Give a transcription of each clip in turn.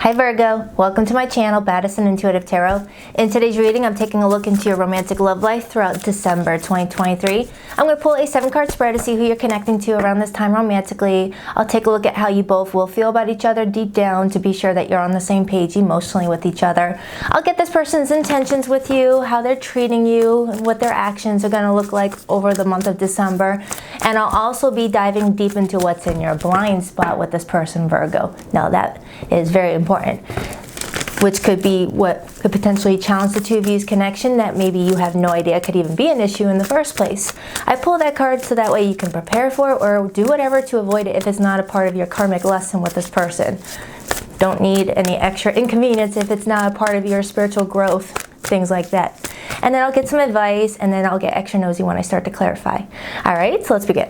Hi Virgo, welcome to my channel, Baddison Intuitive Tarot. In today's reading, I'm taking a look into your romantic love life throughout December 2023. I'm going to pull a 7-card spread to see who you're connecting to around this time romantically. I'll take a look at how you both will feel about each other deep down to be sure that you're on the same page emotionally with each other. I'll get this person's intentions with you, how they're treating you, and what their actions are going to look like over the month of December. And I'll also be diving deep into what's in your blind spot with this person, Virgo. Now that is very important, which could be what could potentially challenge the two of you's connection that maybe you have no idea could even be an issue in the first place. I pull that card so that way you can prepare for it or do whatever to avoid it if it's not a part of your karmic lesson with this person. Don't need any extra inconvenience if it's not a part of your spiritual growth, things like that. And then I'll get some advice, and then I'll get extra nosy when I start to clarify. All right, so let's begin.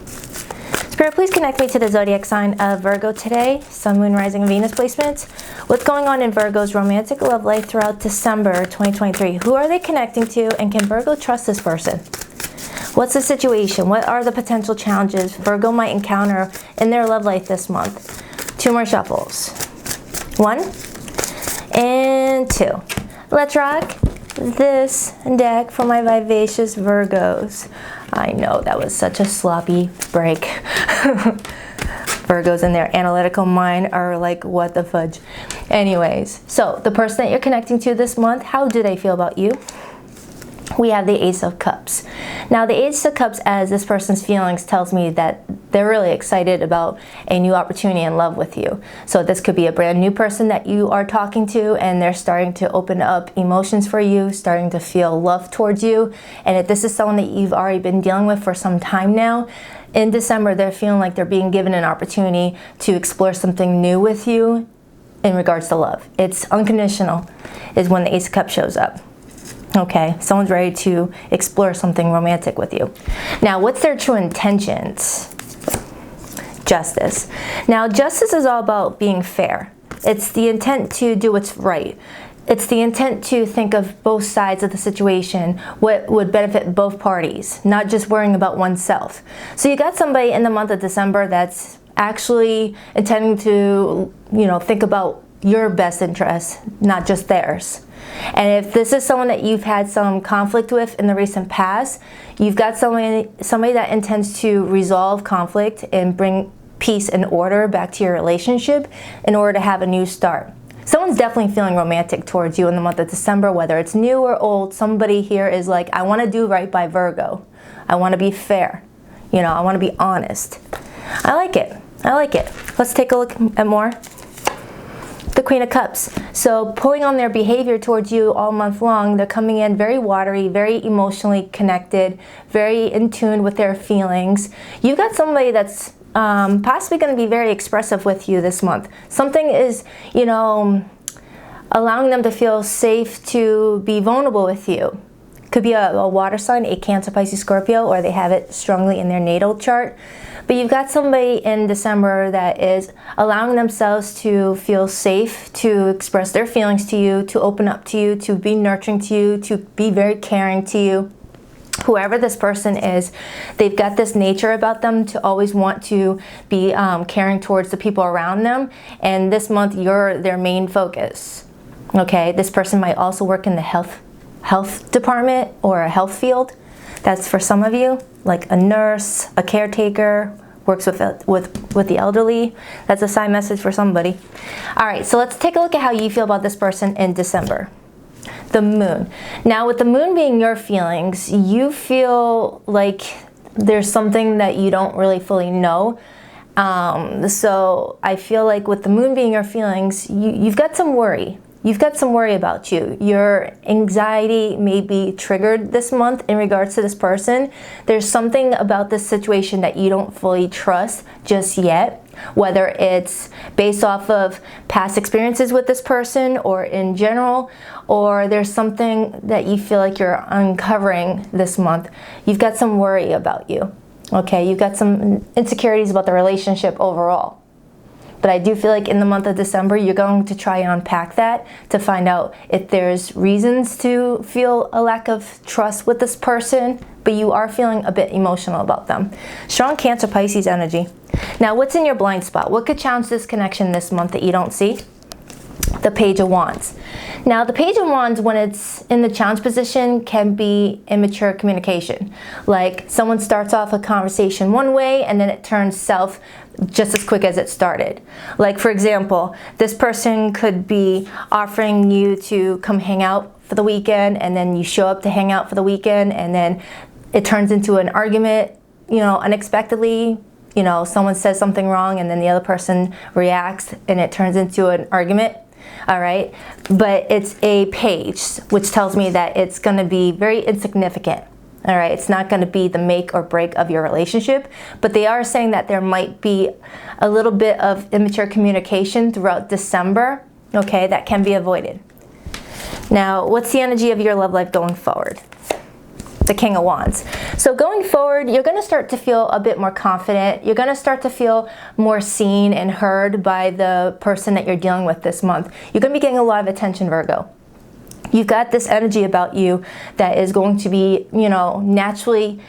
Spirit, please connect me to the zodiac sign of Virgo today. Sun, Moon, Rising, and Venus placements. What's going on in Virgo's romantic love life throughout December 2023? Who are they connecting to, and can Virgo trust this person? What's the situation? What are the potential challenges Virgo might encounter in their love life this month? 2 more shuffles. 1 and 2. Let's rock this deck for my vivacious Virgos. I know that was such a sloppy break. Virgos in their analytical mind are like, what the fudge? Anyways, so the person that you're connecting to this month, how do they feel about you? We have the Ace of Cups. Now the Ace of Cups, as this person's feelings, tells me that they're really excited about a new opportunity in love with you. So this could be a brand new person that you are talking to, and they're starting to open up emotions for you, starting to feel love towards you. And if this is someone that you've already been dealing with for some time now, in December they're feeling like they're being given an opportunity to explore something new with you in regards to love. It's unconditional is when the Ace of Cups shows up. Okay, someone's ready to explore something romantic with you. Now, what's their true intentions? Justice. Now, justice is all about being fair. It's the intent to do what's right. It's the intent to think of both sides of the situation, what would benefit both parties, not just worrying about oneself. So you got somebody in the month of December that's actually intending to, think about your best interests, not just theirs. And if this is someone that you've had some conflict with in the recent past, you've got somebody that intends to resolve conflict and bring peace and order back to your relationship in order to have a new start. Someone's definitely feeling romantic towards you in the month of December, whether it's new or old. Somebody here is like, I want to do right by Virgo. I want to be fair. I want to be honest. I like it. I like it. Let's take a look at more. The Queen of Cups. So pulling on their behavior towards you all month long, they're coming in very watery, very emotionally connected, very in tune with their feelings. You've got somebody that's possibly going to be very expressive with you this month. Something is, allowing them to feel safe to be vulnerable with you. Could be a water sign, a Cancer, Pisces, Scorpio, or they have it strongly in their natal chart. But you've got somebody in December that is allowing themselves to feel safe, to express their feelings to you, to open up to you, to be nurturing to you, to be very caring to you. Whoever this person is, they've got this nature about them to always want to be caring towards the people around them. And this month, you're their main focus. Okay, this person might also work in the health department or a health field. That's for some of you, like a nurse, a caretaker, works with the elderly. That's a sign message for somebody. All right, so let's take a look at how you feel about this person in December. The Moon. Now, with the Moon being your feelings, you feel like there's something that you don't really fully know. So I feel like with the Moon being your feelings, you've got some worry. You've got some worry about you. Your anxiety may be triggered this month in regards to this person. There's something about this situation that you don't fully trust just yet, whether it's based off of past experiences with this person or in general, or there's something that you feel like you're uncovering this month. You've got some worry about you, okay? You've got some insecurities about the relationship overall. But I do feel like in the month of December, you're going to try and unpack that to find out if there's reasons to feel a lack of trust with this person, but you are feeling a bit emotional about them. Strong Cancer, Pisces energy. Now, what's in your blind spot? What could challenge this connection this month that you don't see? the Page of Wands. Now, the Page of Wands, when it's in the challenge position, can be immature communication. Like someone starts off a conversation one way and then it turns south just as quick as it started. Like, for example, this person could be offering you to come hang out for the weekend, and then you show up to hang out for the weekend, and then it turns into an argument, you know, unexpectedly. You know, someone says something wrong and then the other person reacts and it turns into an argument. All right, but it's a page, which tells me that it's going to be very insignificant. All right, it's not going to be the make or break of your relationship, but they are saying that there might be a little bit of immature communication throughout December, okay, that can be avoided. Now, what's the energy of your love life going forward? The King of Wands. So going forward, you're going to start to feel a bit more confident. You're going to start to feel more seen and heard by the person that you're dealing with this month. You're going to be getting a lot of attention, Virgo. You've got this energy about you that is going to be, you know, naturally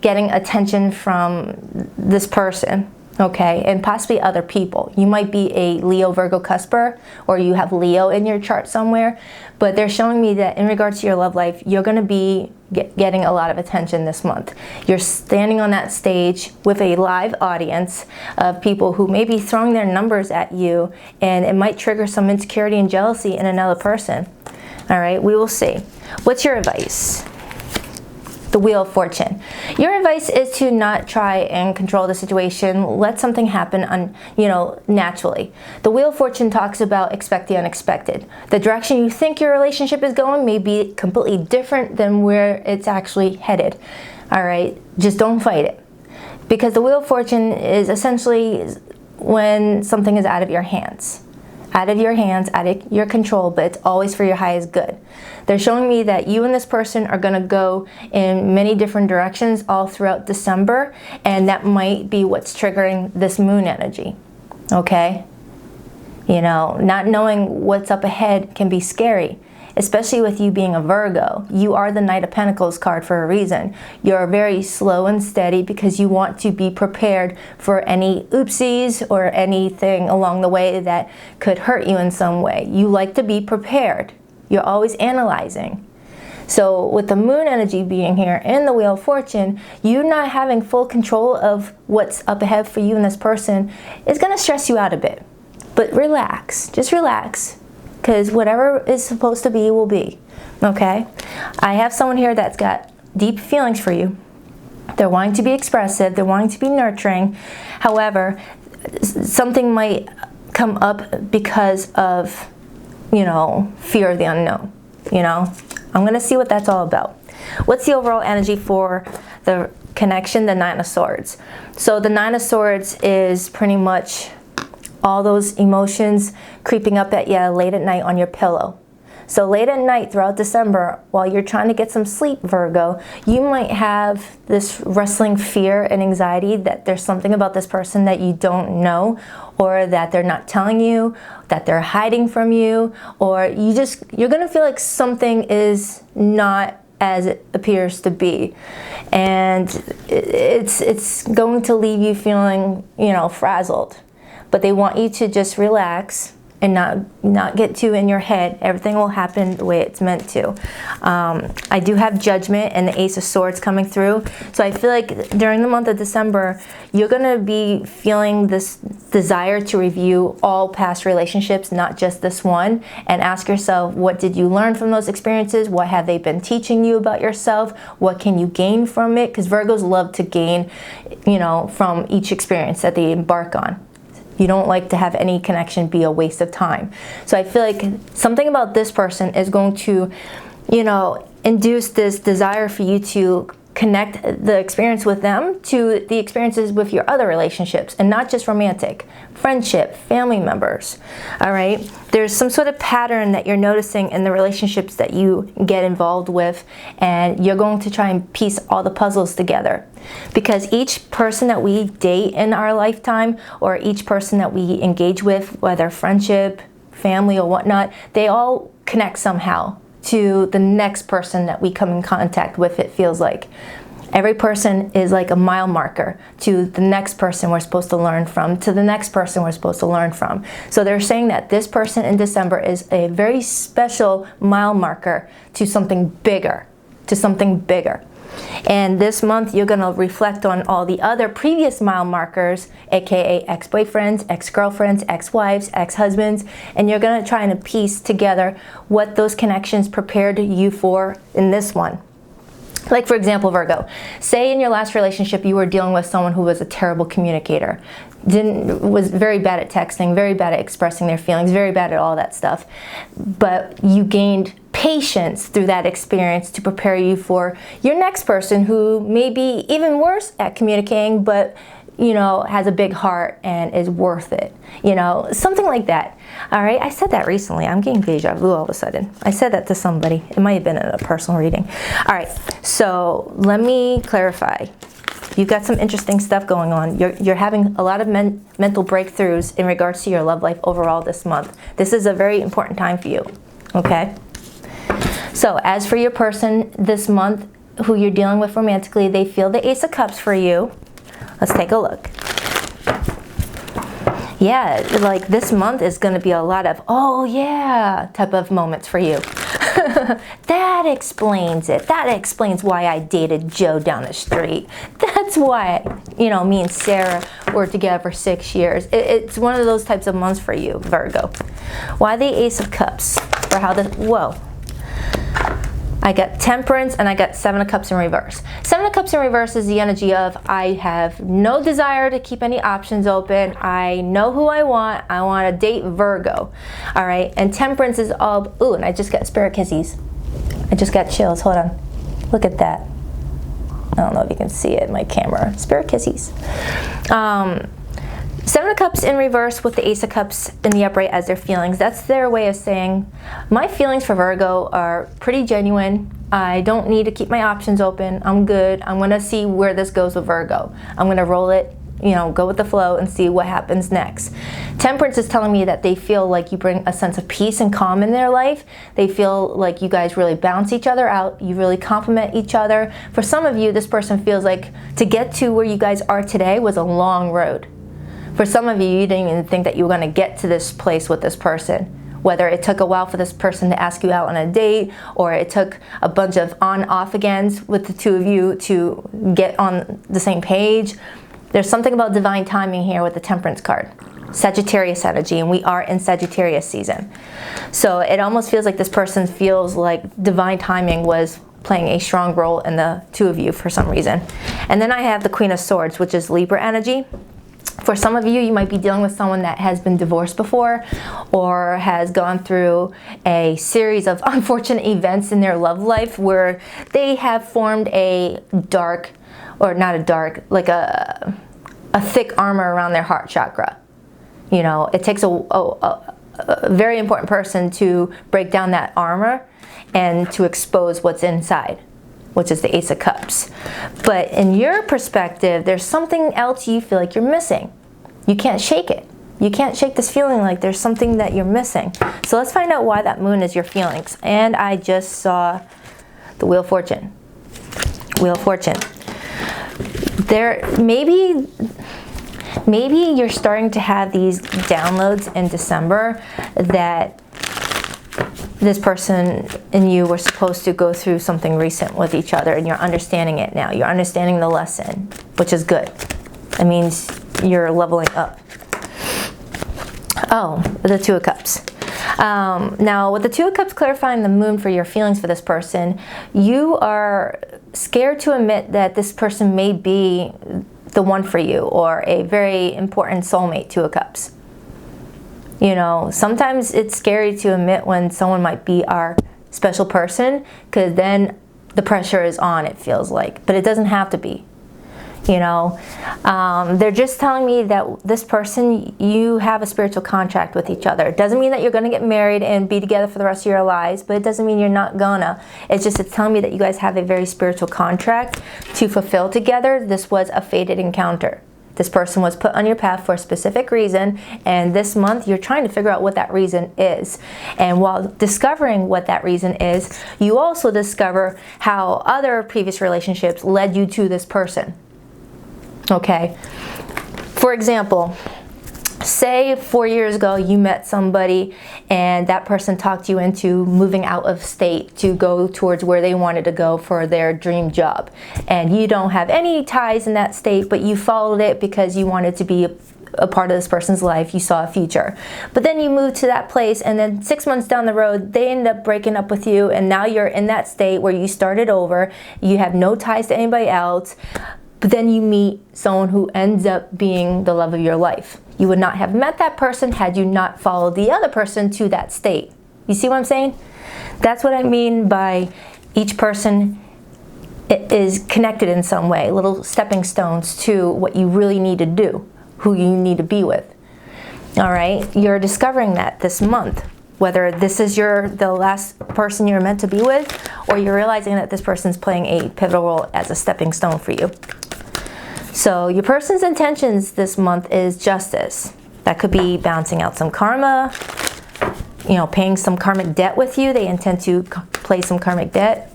getting attention from this person, okay, and possibly other people. You might be a Leo Virgo cusper, or you have Leo in your chart somewhere, but they're showing me that in regards to your love life, you're going to be getting a lot of attention this month. You're standing on that stage with a live audience of people who may be throwing their numbers at you, and it might trigger some insecurity and jealousy in another person. All right, we will see. What's your advice? The Wheel of Fortune. Your advice is to not try and control the situation. Let something happen naturally. The Wheel of Fortune talks about expect the unexpected. The direction you think your relationship is going may be completely different than where it's actually headed. All right, just don't fight it. Because the Wheel of Fortune is essentially when something is out of your hands. Out of your hands, out of your control, but it's always for your highest good. They're showing me that you and this person are going to go in many different directions all throughout December, and that might be what's triggering this moon energy, okay? You know, not knowing what's up ahead can be scary, especially with you being a Virgo. You are the Knight of Pentacles card for a reason. You're very slow and steady because you want to be prepared for any oopsies or anything along the way that could hurt you in some way. You like to be prepared. You're always analyzing. So with the moon energy being here in the Wheel of Fortune, you not having full control of what's up ahead for you and this person is going to stress you out a bit. But relax, just relax. Because whatever is supposed to be will be, okay? I have someone here that's got deep feelings for you. They're wanting to be expressive. They're wanting to be nurturing. However, something might come up because of, you know, fear of the unknown, you know? I'm going to see what that's all about. What's the overall energy for the connection, the Nine of Swords? So the Nine of Swords is pretty much all those emotions creeping up at you late at night on your pillow. So late at night throughout December, while you're trying to get some sleep, Virgo, you might have this wrestling fear and anxiety that there's something about this person that you don't know, or that they're not telling you, that they're hiding from you, or you're gonna feel like something is not as it appears to be, and it's going to leave you feeling, you know, frazzled. But they want you to just relax and not get too in your head. Everything will happen the way it's meant to. I do have Judgment and the Ace of Swords coming through. So I feel like during the month of December, you're going to be feeling this desire to review all past relationships, not just this one, and ask yourself, what did you learn from those experiences? What have they been teaching you about yourself? What can you gain from it? Because Virgos love to gain, you know, from each experience that they embark on. You don't like to have any connection be a waste of time. So I feel like something about this person is going to, you know, induce this desire for you to connect the experience with them to the experiences with your other relationships, and not just romantic, friendship, family members. All right, there's some sort of pattern that you're noticing in the relationships that you get involved with, and you're going to try and piece all the puzzles together, because each person that we date in our lifetime, or each person that we engage with, whether friendship, family, or whatnot, they all connect somehow to the next person that we come in contact with, it feels like. Every person is like a mile marker to the next person we're supposed to learn from, to the next person we're supposed to learn from. So they're saying that this person in December is a very special mile marker to something bigger, to something bigger. And this month you're going to reflect on all the other previous mile markers, aka ex-boyfriends, ex-girlfriends, ex-wives, ex-husbands, and you're going to try and piece together what those connections prepared you for in this one. Like, for example, Virgo, say in your last relationship you were dealing with someone who was a terrible communicator, was very bad at texting, very bad at expressing their feelings, very bad at all that stuff, but you gained patience through that experience to prepare you for your next person who may be even worse at communicating, but you know, has a big heart and is worth it, you know, something like that. All right, I said that recently. I'm getting deja vu all of a sudden. I said that to somebody. It might have been in a personal reading. All right, so let me clarify. You've got some interesting stuff going on. You're having a lot of mental breakthroughs in regards to your love life overall this month. This is a very important time for you, okay? So as for your person this month who you're dealing with romantically, they feel the Ace of Cups for you. Let's take a look. Yeah, like this month is going to be a lot of, oh yeah, type of moments for you. That explains it. That explains why I dated Joe down the street. That's why, you know, me and Sarah were together for 6 years. It's one of those types of months for you, Virgo. Why the Ace of Cups? For how the, whoa. I got Temperance and I got Seven of Cups in reverse. Seven of Cups in reverse is the energy of I have no desire to keep any options open. I know who I want. I want to date Virgo. All right. And Temperance is all, ooh, and I just got spirit kissies. I just got chills. Hold on. Look at that. I don't know if you can see it in my camera. Spirit kissies. Seven of Cups in reverse with the Ace of Cups in the upright as their feelings. That's their way of saying, my feelings for Virgo are pretty genuine. I don't need to keep my options open. I'm good. I'm going to see where this goes with Virgo. I'm going to roll it, you know, go with the flow and see what happens next. Temperance is telling me that they feel like you bring a sense of peace and calm in their life. They feel like you guys really balance each other out. You really complement each other. For some of you, this person feels like to get to where you guys are today was a long road. For some of you, you didn't even think that you were going to get to this place with this person. Whether it took a while for this person to ask you out on a date, or it took a bunch of on-off agains with the two of you to get on the same page. There's something about divine timing here with the Temperance card. Sagittarius energy, and we are in Sagittarius season. So it almost feels like this person feels like divine timing was playing a strong role in the two of you for some reason. And then I have the Queen of Swords, which is Libra energy. For some of you, you might be dealing with someone that has been divorced before or has gone through a series of unfortunate events in their love life where they have formed a dark, or not a dark, like a thick armor around their heart chakra. You know, it takes a very important person to break down that armor and to expose what's inside, which is the Ace of Cups. But in your perspective, there's something else you feel like you're missing. You can't shake it. You can't shake this feeling like there's something that you're missing. So let's find out why that moon is your feelings. And I just saw the Wheel of Fortune. Wheel of Fortune. There, maybe you're starting to have these downloads in December that this person and you were supposed to go through something recent with each other, and you're understanding it now. You're understanding the lesson, which is good. It means you're leveling up. Oh, the Two of Cups. Now, with the Two of Cups clarifying the moon for your feelings for this person, you are scared to admit that this person may be the one for you, or a very important soulmate. Two of Cups. You know, sometimes it's scary to admit when someone might be our special person, because then the pressure is on, it feels like. But it doesn't have to be. You know, they're just telling me that this person, you have a spiritual contract with each other. It doesn't mean that you're going to get married and be together for the rest of your lives, but it doesn't mean you're not gonna. It's telling me that you guys have a very spiritual contract to fulfill together. This was a fated encounter. This person was put on your path for a specific reason, and this month you're trying to figure out what that reason is. And while discovering what that reason is, you also discover how other previous relationships led you to this person. Okay? For example, say 4 years ago you met somebody and that person talked you into moving out of state to go towards where they wanted to go for their dream job. And you don't have any ties in that state, but you followed it because you wanted to be a part of this person's life. You saw a future. But then you moved to that place, and then 6 months down the road, they end up breaking up with you, and now you're in that state where you started over. You have no ties to anybody else. But then you meet someone who ends up being the love of your life. You would not have met that person had you not followed the other person to that state. You see what I'm saying? That's what I mean by each person is connected in some way, little stepping stones to what you really need to do, who you need to be with. All right? You're discovering that this month. Whether this is the last person you're meant to be with, or you're realizing that this person's playing a pivotal role as a stepping stone for you. So your person's intentions this month is justice. That could be balancing out some karma, paying some karmic debt with you. They intend to play some karmic debt.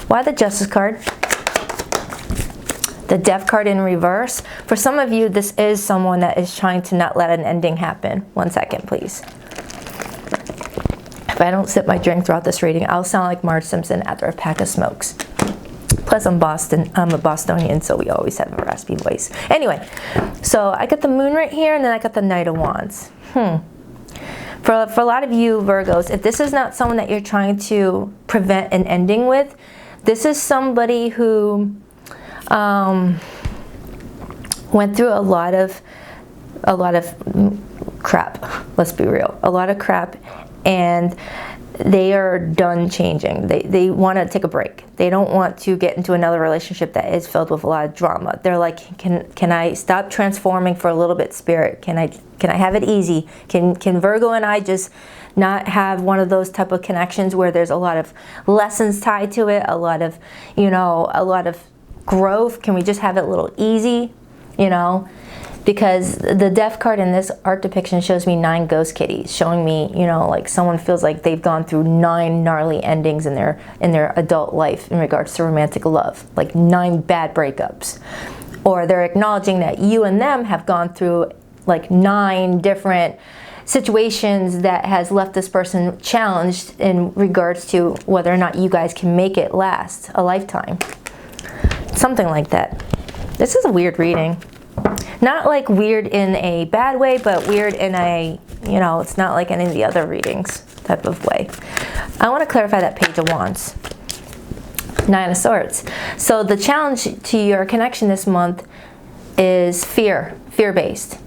Why the Justice card? The Death card in reverse. For some of you, this is someone that is trying to not let an ending happen. 1 second, please. If I don't sip my drink throughout this reading, I'll sound like Marge Simpson after a pack of smokes. Plus, I'm a Bostonian, so we always have a raspy voice. Anyway, so I got the Moon right here, and then I got the Knight of Wands. For a lot of you Virgos, if this is not someone that you're trying to prevent an ending with, this is somebody who went through a lot of crap. Let's be real, a lot of crap, and they are done changing. They want to take a break. They don't want to get into another relationship that is filled with a lot of drama. They're like, can I stop transforming for a little bit, Spirit? Can I have it easy? Can Virgo and I just not have one of those type of connections where there's a lot of lessons tied to it, a lot of growth? Can we just have it a little easy? Because the Death card in this art depiction shows me 9 ghost kitties, showing me, like someone feels like they've gone through 9 gnarly endings in their adult life in regards to romantic love, like 9 bad breakups. Or they're acknowledging that you and them have gone through like 9 different situations that has left this person challenged in regards to whether or not you guys can make it last a lifetime. Something like that. This is a weird reading. Not like weird in a bad way, but weird in a, it's not like any of the other readings type of way. I want to clarify that Page of Wands. 9 of Swords. So the challenge to your connection this month is fear-based.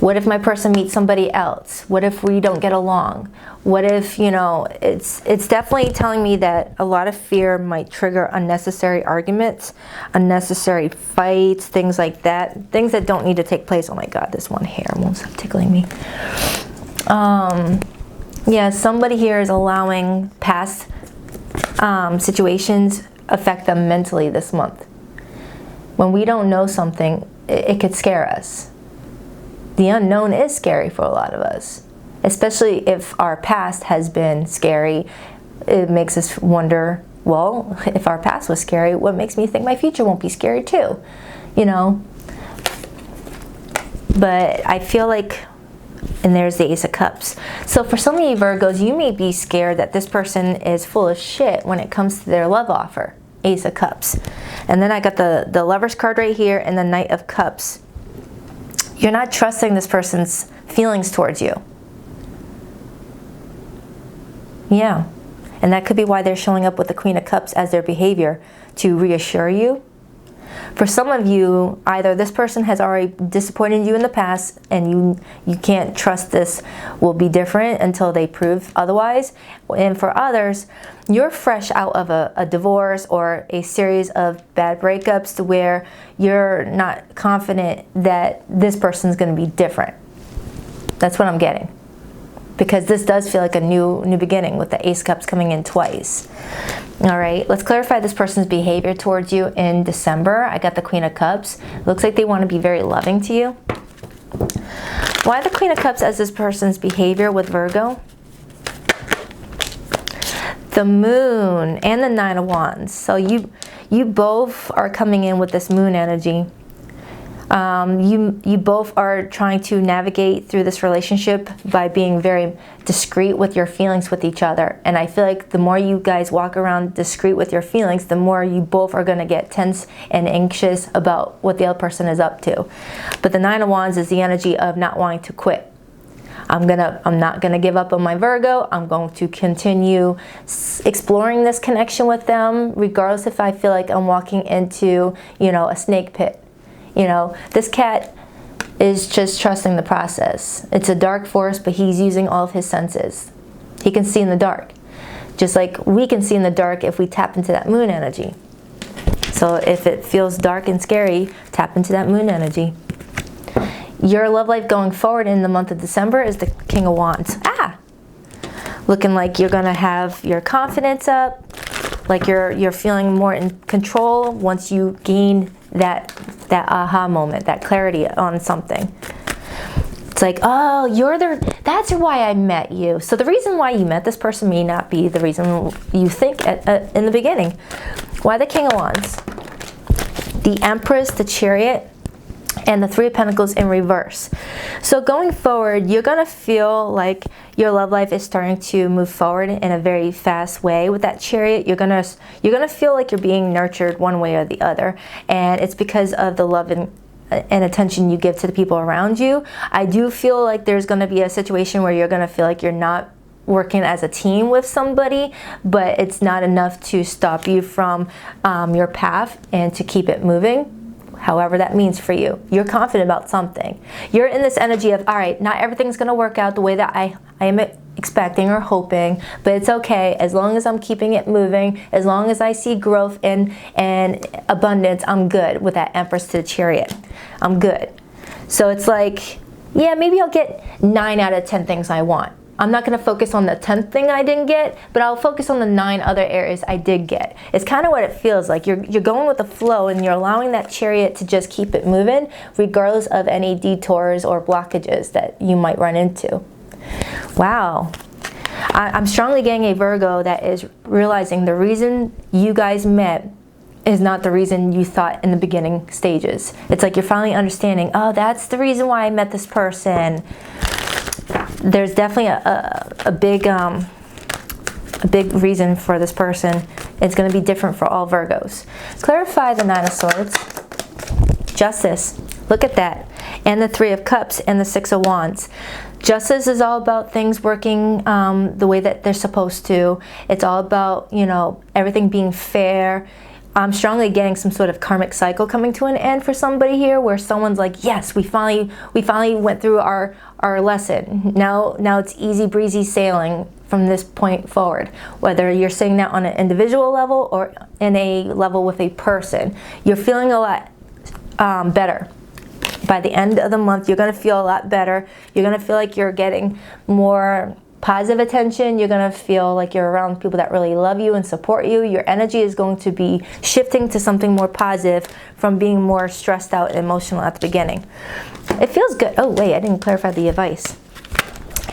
What if my person meets somebody else? What if we don't get along? What if, it's definitely telling me that a lot of fear might trigger unnecessary arguments, unnecessary fights, things like that. Things that don't need to take place. Oh my God, this one hair won't stop tickling me. Yeah, somebody here is allowing past situations affect them mentally this month. When we don't know something, it could scare us. The unknown is scary for a lot of us, especially if our past has been scary. It makes us wonder, well, if our past was scary, what makes me think my future won't be scary too? But I feel like, and there's the Ace of Cups. So for some of you Virgos, you may be scared that this person is full of shit when it comes to their love offer. Ace of Cups. And then I got the Lover's card right here and the Knight of Cups. You're not trusting this person's feelings towards you. Yeah. And that could be why they're showing up with the Queen of Cups as their behavior, to reassure you. For some of you, either this person has already disappointed you in the past and you can't trust this will be different until they prove otherwise. And for others, you're fresh out of a divorce or a series of bad breakups to where you're not confident that this person's going to be different. That's what I'm getting. because this does feel like a new beginning with the Ace of Cups coming in twice. All right, let's clarify this person's behavior towards you in December. I got the Queen of Cups. Looks like they want to be very loving to you. Why the Queen of Cups as this person's behavior with Virgo? The Moon and the Nine of Wands. So you both are coming in with this Moon energy. You both are trying to navigate through this relationship by being very discreet with your feelings with each other. And I feel like the more you guys walk around discreet with your feelings, the more you both are going to get tense and anxious about what the other person is up to. But the Nine of Wands is the energy of not wanting to quit. I'm not gonna give up on my Virgo. I'm going to continue exploring this connection with them, regardless if I feel like I'm walking into, you know, a snake pit. You know, this cat is just trusting the process. It's a dark forest, but he's using all of his senses. He can see in the dark, just like we can see in the dark if we tap into that Moon energy. So if it feels dark and scary, tap into that Moon energy. Your love life going forward in the month of December is the King of Wands. Looking like you're gonna have your confidence up, like you're feeling more in control once you gain that aha moment, that clarity on something. It's like, oh, that's why I met you. So the reason why you met this person may not be the reason you think in the beginning. Why the King of Wands? The Empress, the Chariot, and the Three of Pentacles in reverse. So going forward, you're gonna feel like your love life is starting to move forward in a very fast way. With that Chariot, you're gonna feel like you're being nurtured one way or the other, and it's because of the love and attention you give to the people around you. I do feel like there's gonna be a situation where you're gonna feel like you're not working as a team with somebody, but it's not enough to stop you from your path and to keep it moving. However that means for you. You're confident about something. You're in this energy of, all right, not everything's gonna work out the way that I am expecting or hoping, but it's okay as long as I'm keeping it moving, as long as I see growth and abundance, I'm good with that Empress to the Chariot. I'm good. So it's like, yeah, maybe I'll get 9 out of 10 things I want. I'm not going to focus on the 10th thing I didn't get, but I'll focus on the 9 other areas I did get. It's kind of what it feels like. You're going with the flow, and you're allowing that Chariot to just keep it moving, regardless of any detours or blockages that you might run into. Wow. I'm strongly getting a Virgo that is realizing the reason you guys met is not the reason you thought in the beginning stages. It's like you're finally understanding, oh, that's the reason why I met this person. There's definitely a big reason for this person. It's going to be different for all Virgos. Clarify the Nine of Swords. Justice. Look at that. And the Three of Cups and the Six of Wands. Justice is all about things working the way that they're supposed to. It's all about, you know, everything being fair. I'm strongly getting some sort of karmic cycle coming to an end for somebody here, where someone's like, yes, we finally went through our lesson. Now it's easy breezy sailing from this point forward. Whether you're saying that on an individual level or in a level with a person, you're feeling a lot better. By the end of the month, you're going to feel a lot better. You're going to feel like you're getting more positive attention. You're going to feel like you're around people that really love you and support you. Your energy is going to be shifting to something more positive from being more stressed out and emotional at the beginning. It feels good. Oh wait, I didn't clarify the advice.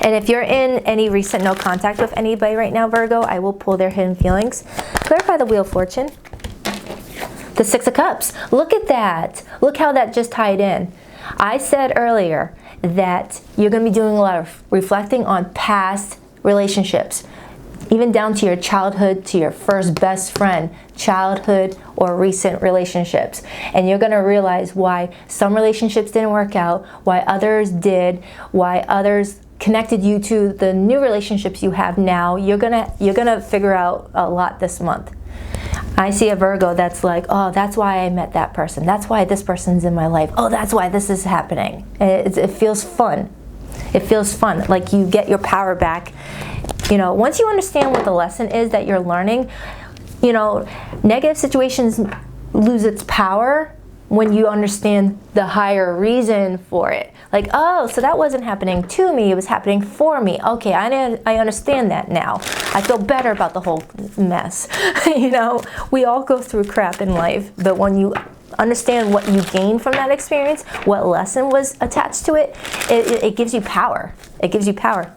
And if you're in any recent no contact with anybody right now, Virgo, I will pull their hidden feelings. Clarify the Wheel of Fortune. The Six of Cups. Look at that. Look how that just tied in. I said earlier that you're going to be doing a lot of reflecting on past relationships, even down to your childhood, to your first best friend, childhood or recent relationships. And you're going to realize why some relationships didn't work out, why others did, why others connected you to the new relationships you have now. You're gonna figure out a lot this month. I see a Virgo that's like, oh, that's why I met that person. That's why this person's in my life. Oh, that's why this is happening. It feels fun. It feels fun. Like you get your power back. You know, once you understand what the lesson is that you're learning, you know, negative situations lose its power when you understand the higher reason for it. Like, oh, so that wasn't happening to me, it was happening for me. Okay, I understand that now. I feel better about the whole mess. You know, we all go through crap in life, but when you understand what you gained from that experience, what lesson was attached to it, it gives you power. It gives you power.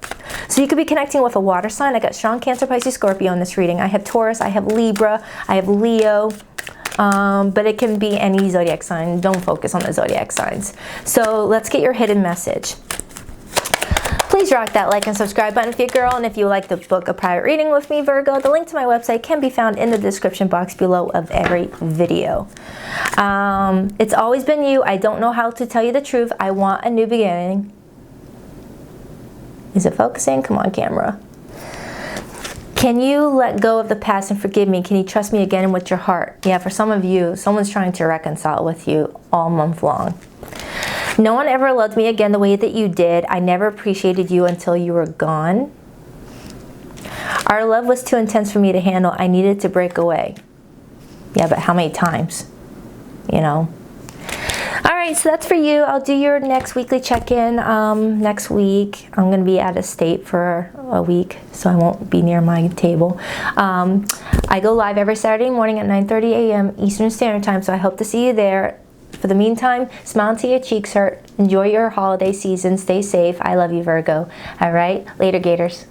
So you could be connecting with a water sign. I got strong Cancer, Pisces, Scorpio in this reading. I have Taurus, I have Libra, I have Leo. But it can be any zodiac sign. Don't focus on the zodiac signs. So let's get your hidden message. Please rock that like and subscribe button if you're a girl, and if you would like to book a private reading with me, Virgo, the link to my website can be found in the description box below of every video. It's always been you. I don't know how to tell you the truth. I want a new beginning. Is it focusing? Come on, camera. Can you let go of the past and forgive me? Can you trust me again with your heart? Yeah, for some of you, someone's trying to reconcile with you all month long. No one ever loved me again the way that you did. I never appreciated you until you were gone. Our love was too intense for me to handle. I needed to break away. Yeah, but how many times? You know? Alright, so that's for you. I'll do your next weekly check-in next week. I'm going to be out of state for a week, so I won't be near my table. I go live every Saturday morning at 9:30 a.m. Eastern Standard Time, so I hope to see you there. For the meantime, smile until your cheeks hurt. Enjoy your holiday season. Stay safe. I love you, Virgo. Alright, later, Gators.